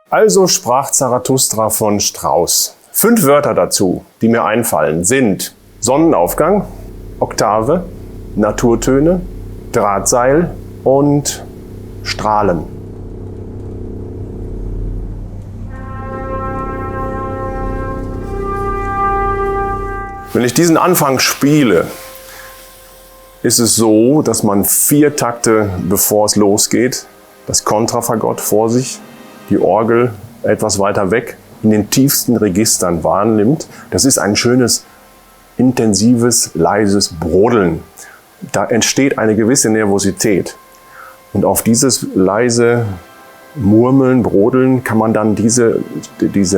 Also sprach Zarathustra von Strauss. 5 Wörter dazu, die mir einfallen, sind Sonnenaufgang, Oktave, Naturtöne, Drahtseil und Strahlen. Wenn ich diesen Anfang spiele, ist es so, dass man 4 Takte, bevor es losgeht, das Kontrafagott vor sich, die Orgel etwas weiter weg, in den tiefsten Registern wahrnimmt. Das ist ein schönes, intensives, leises Brodeln. Da entsteht eine gewisse Nervosität. Und auf dieses leise Murmeln, Brodeln kann man dann diese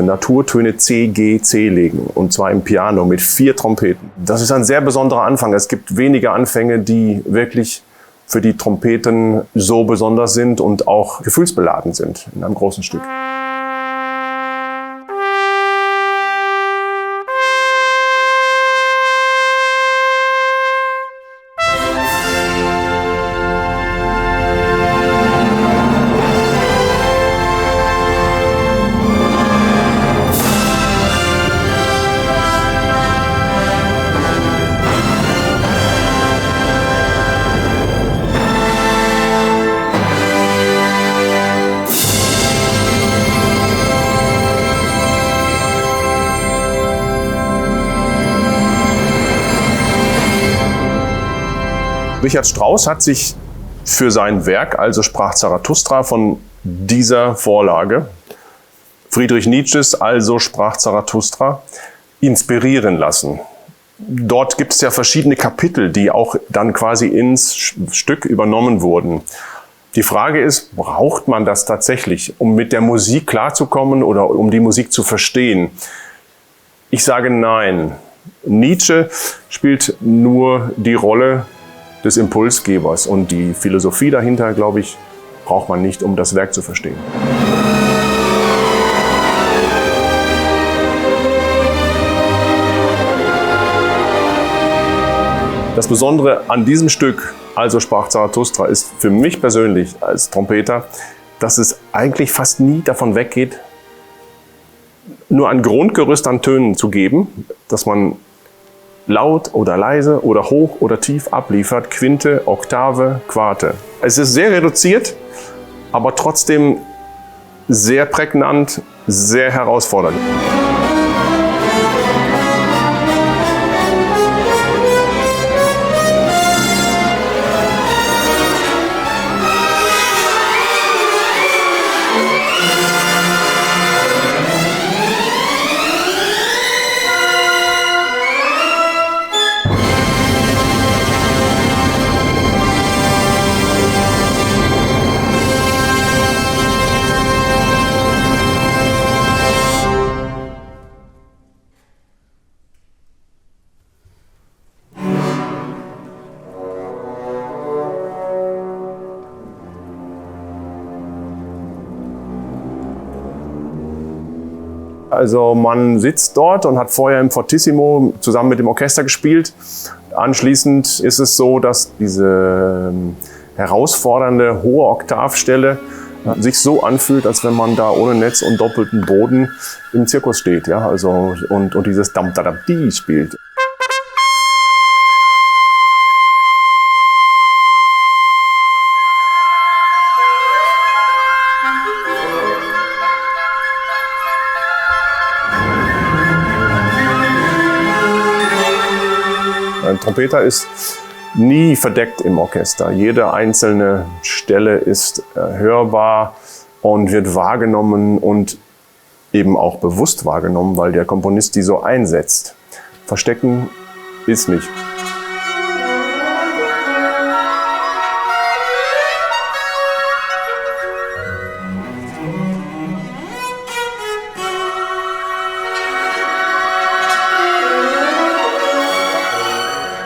Naturtöne C, G, C legen. Und zwar im Piano mit 4 Trompeten. Das ist ein sehr besonderer Anfang. Es gibt wenige Anfänge, die wirklich für die Trompeten so besonders sind und auch gefühlsbeladen sind in einem großen Stück. Richard Strauss hat sich für sein Werk, also sprach Zarathustra, von dieser Vorlage, Friedrich Nietzsches, also sprach Zarathustra, inspirieren lassen. Dort gibt es ja verschiedene Kapitel, die auch dann quasi ins Stück übernommen wurden. Die Frage ist, braucht man das tatsächlich, um mit der Musik klarzukommen oder um die Musik zu verstehen? Ich sage nein. Nietzsche spielt nur die Rolle des Impulsgebers und die Philosophie dahinter, glaube ich, braucht man nicht, um das Werk zu verstehen. Das Besondere an diesem Stück, also sprach Zarathustra, ist für mich persönlich als Trompeter, dass es eigentlich fast nie davon weggeht, nur ein Grundgerüst an Tönen zu geben, dass man laut oder leise oder hoch oder tief abliefert, Quinte, Oktave, Quarte. Es ist sehr reduziert, aber trotzdem sehr prägnant, sehr herausfordernd. Also man sitzt dort und hat vorher im Fortissimo zusammen mit dem Orchester gespielt. Anschließend ist es so, dass diese herausfordernde hohe Oktavstelle sich so anfühlt, als wenn man da ohne Netz und doppelten Boden im Zirkus steht, ja, also und dieses Dam da dam di spielt. Ein Trompeter ist nie verdeckt im Orchester. Jede einzelne Stelle ist hörbar und wird wahrgenommen und eben auch bewusst wahrgenommen, weil der Komponist die so einsetzt. Verstecken ist nicht.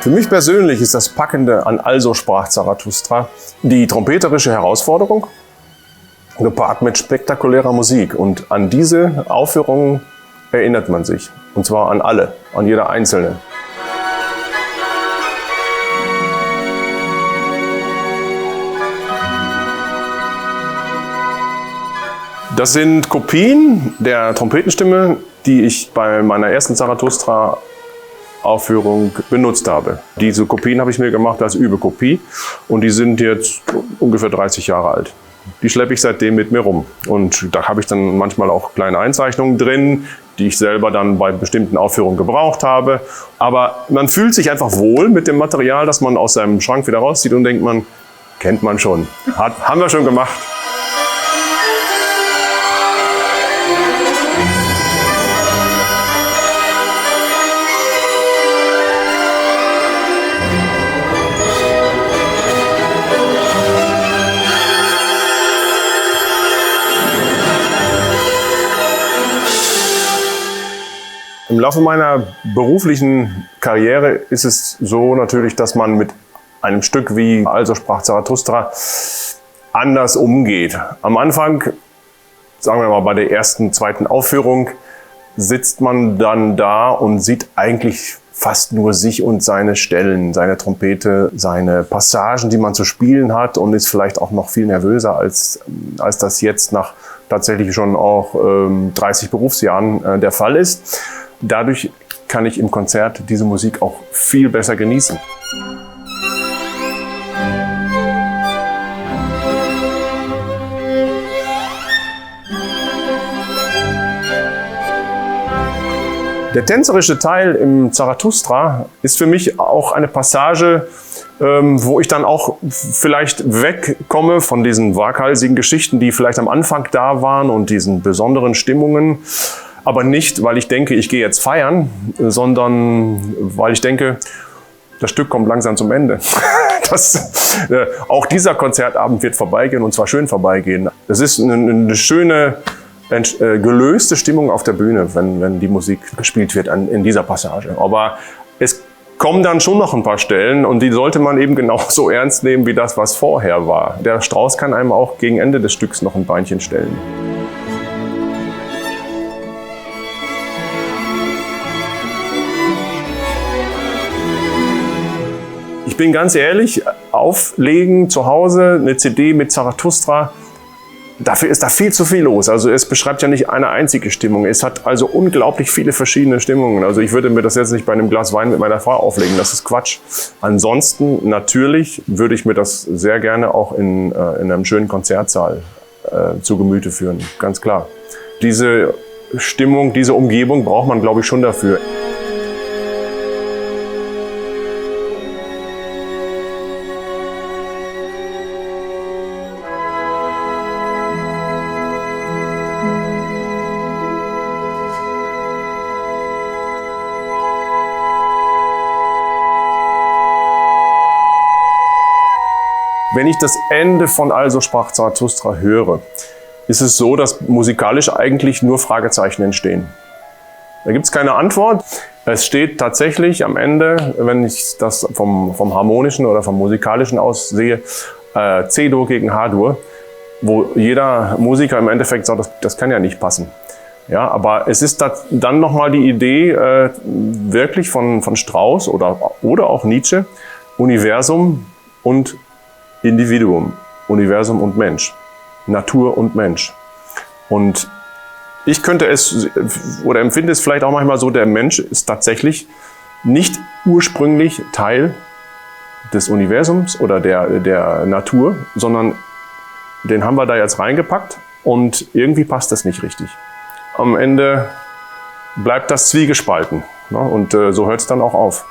Für mich persönlich ist das Packende an Also sprach Zarathustra die trompeterische Herausforderung, gepaart mit spektakulärer Musik. Und an diese Aufführungen erinnert man sich. Und zwar an alle, an jeder einzelne. Das sind Kopien der Trompetenstimme, die ich bei meiner ersten Zarathustra-Aufführung benutzt habe. Diese Kopien habe ich mir gemacht als Übekopie und die sind jetzt ungefähr 30 Jahre alt. Die schleppe ich seitdem mit mir rum. Und da habe ich dann manchmal auch kleine Einzeichnungen drin, die ich selber dann bei bestimmten Aufführungen gebraucht habe. Aber man fühlt sich einfach wohl mit dem Material, das man aus seinem Schrank wieder rauszieht und denkt man, kennt man schon, haben wir schon gemacht. Im Laufe meiner beruflichen Karriere ist es so natürlich, dass man mit einem Stück wie Also sprach Zarathustra anders umgeht. Am Anfang, sagen wir mal bei der ersten, zweiten Aufführung, sitzt man dann da und sieht eigentlich fast nur sich und seine Stellen, seine Trompete, seine Passagen, die man zu spielen hat und ist vielleicht auch noch viel nervöser, als das jetzt nach tatsächlich schon auch 30 Berufsjahren der Fall ist. Dadurch kann ich im Konzert diese Musik auch viel besser genießen. Der tänzerische Teil im Zarathustra ist für mich auch eine Passage, wo ich dann auch vielleicht wegkomme von diesen waghalsigen Geschichten, die vielleicht am Anfang da waren und diesen besonderen Stimmungen. Aber nicht, weil ich denke, ich gehe jetzt feiern, sondern weil ich denke, das Stück kommt langsam zum Ende. Auch dieser Konzertabend wird vorbeigehen und zwar schön vorbeigehen. Es ist eine schöne, gelöste Stimmung auf der Bühne, wenn die Musik gespielt wird in dieser Passage. Aber es kommen dann schon noch ein paar Stellen und die sollte man eben genauso ernst nehmen wie das, was vorher war. Der Strauß kann einem auch gegen Ende des Stücks noch ein Beinchen stellen. Ich bin ganz ehrlich, auflegen zu Hause, eine CD mit Zarathustra, dafür ist da viel zu viel los. Also es beschreibt ja nicht eine einzige Stimmung. Es hat also unglaublich viele verschiedene Stimmungen. Also ich würde mir das jetzt nicht bei einem Glas Wein mit meiner Frau auflegen, das ist Quatsch. Ansonsten natürlich würde ich mir das sehr gerne auch in einem schönen Konzertsaal zu Gemüte führen, ganz klar. Diese Stimmung, diese Umgebung braucht man, glaube ich, schon dafür. Wenn ich das Ende von Also sprach Zarathustra höre, ist es so, dass musikalisch eigentlich nur Fragezeichen entstehen. Da gibt es keine Antwort. Es steht tatsächlich am Ende, wenn ich das vom harmonischen oder vom musikalischen aus sehe, C-Dur gegen H-Dur, wo jeder Musiker im Endeffekt sagt, das kann ja nicht passen. Ja, aber es ist dann nochmal die Idee wirklich von Strauss oder auch Nietzsche, Universum und Individuum, Universum und Mensch, Natur und Mensch. Und ich könnte es oder empfinde es vielleicht auch manchmal so, der Mensch ist tatsächlich nicht ursprünglich Teil des Universums oder der Natur, sondern den haben wir da jetzt reingepackt und irgendwie passt das nicht richtig. Am Ende bleibt das zwiegespalten, ne? Und so hört es dann auch auf.